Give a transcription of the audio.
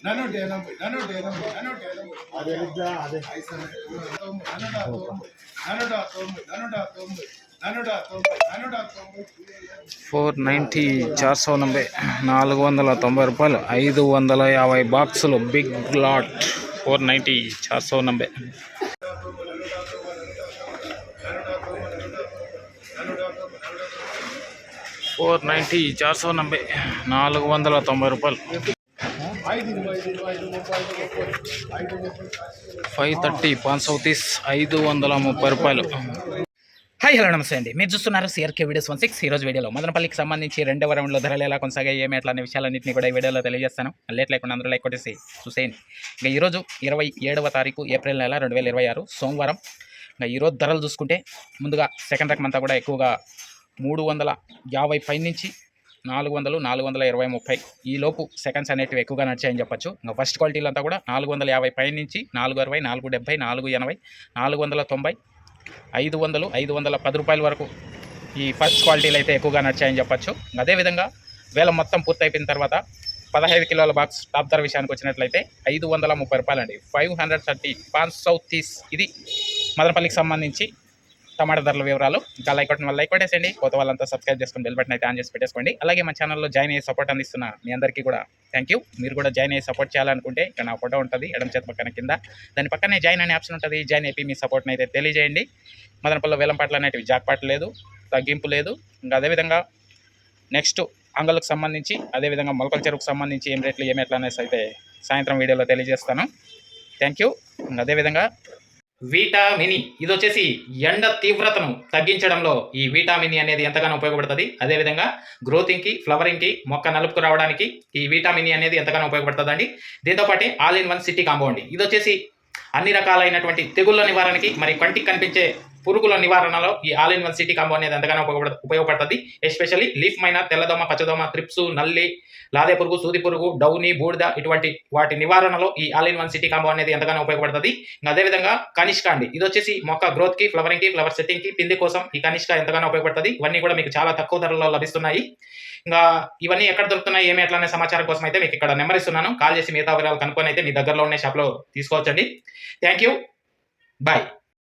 490 490 490 రూపాయలు 550 బాక్సులు big lot 490 490 490 490 490 రూపాయలు 530 530 530 రూపాయలు. హాయ్ హలో నమస్తే అండి, మీరు చూస్తున్నారు సిఆర్కే వీడియోస్ 16. ఈరోజు వీడియోలో మదనపల్లికి సంబంధించి రెండవ రౌండ్లో ధరలు ఎలా కొనసాగాయి ఏమి అట్లానే విషయాలన్నింటినీ కూడా ఈ వీడియోలో తెలియజేస్తాను. లేట్ లేకుండా అందరూ లైక్ కొట్టేసి చూసేయండి. ఇంకా ఈరోజు 27వ తారీఖు ఏప్రిల్ నెల 2026 సోమవారం. ఇంకా ఈరోజు ధరలు చూసుకుంటే ముందుగా సెకండ్ రకం అంతా కూడా ఎక్కువగా 350 పై నుంచి 400 420 30 ఈ లోపు సెకండ్స్ అనేటివి ఎక్కువగా నడిచాయని చెప్పచ్చు. ఇంకా ఫస్ట్ క్వాలిటీలు అంతా కూడా 450 పై నుంచి 460 470 480 490 500 510 రూపాయల వరకు ఈ ఫస్ట్ క్వాలిటీలు అయితే ఎక్కువగా నడిచాయని చెప్పచ్చు. అదేవిధంగా వేలం మొత్తం పూర్తయిపోయిన తర్వాత 15 కిలోల బాక్స్ టాప్ ధర విషయానికి వచ్చినట్లయితే 530 రూపాయలు అండి. 530 530. ఇది మదనపల్లికి సంబంధించి టమాటా ధరల వివరాలు. ఇంకా లైక్ కొట్టిన వాళ్ళు లైక్ కొట్టేసండి, కొత్త వాళ్ళంతా సబ్స్క్రైబ్ చేసుకుని బెల్ బటన్ అయితే ఆన్ చేసి పెట్టేసుకోండి. అలాగే మా ఛానల్లో జాయిన్ అయ్యి సపోర్ట్ అందిస్తున్న మీ అందరికీ కూడా థ్యాంక్ యూ. మీరు కూడా జాయిన్ అయ్యి సపోర్ట్ చేయాలనుకుంటే ఇక్కడ నా ఫోటో ఉంటుంది ఎడమ చేతి పక్కన కింద, దాని పక్కనే జాయిన్ అనే ఆప్షన్ ఉంటుంది. జాయిన్ అయిపోయి మీ సపోర్ట్ని అయితే తెలియజేయండి. మదనపల్లిలో వేలం పాటలు అనేటివి జాక్పాట్ లేదు, తగ్గింపు లేదు. ఇంకా అదేవిధంగా నెక్స్ట్ అంగళ్ళకు సంబంధించి అదేవిధంగా మొలకల చెరువుకు సంబంధించి ఏం రేట్లు ఏమి ఎట్లా అనేసి అయితే సాయంత్రం వీడియోలో తెలియజేస్తాను. Thank you. అదేవిధంగా విటామిన్ ఇది వచ్చేసి ఎండ తీవ్రతను తగ్గించడంలో ఈ విటామిన్ అనేది ఎంతగానో ఉపయోగపడుతుంది. అదేవిధంగా గ్రోతింగ్కి ఫ్లవరింగ్కి మొక్క నలుపుకు రావడానికి ఈ విటామిన్ అనేది ఎంతగానో ఉపయోగపడుతుంది అండి. దీంతోపాటు all in one city compound ఇది వచ్చేసి అన్ని రకాలైనటువంటి తెగుళ్ళ నివారణకి మరి కంటికి కనిపించే పురుగుల నివారణలో ఈ all in one city combo అనేది ఎంతగానో ఉపయోగపడుతుంది. ఎస్పెషల్లీ లీఫ్ మైనర్, తెల్లదోమ, పచ్చదోమ, త్రిప్స్, నల్లి, లాదే పురుగు, సూది పురుగు, డౌని, బూడిద ఇటువంటి వాటి నివారణలో ఈ all in one city combo అనేది ఎంతగానో ఉపయోగపడుతుంది. అదేవిధంగా కనిష్క అండి ఇది వచ్చేసి మొక్క గ్రోత్కి ఫ్లవరింగ్కి ఫ్లవర్ సెట్టింగ్కి పిండి కోసం ఈ కనిష్క ఎంతగానో ఉపయోగపడుతుంది. ఇవన్నీ కూడా మీకు చాలా తక్కువ ధరలో లభిస్తున్నాయి. ఇంకా ఇవన్నీ ఎక్కడ దొరుకుతున్నాయి ఏమి ఎట్లనే సమాచారం కోసం అయితే మీకు ఇక్కడ నెంబర్ ఇస్తున్నాను. కాల్ చేసి మిగతా వివరాలు కనుక్కొని అయితే మీ దగ్గరలో ఉన్న షాప్లో తీసుకోవచ్చండి. Thank you, bye.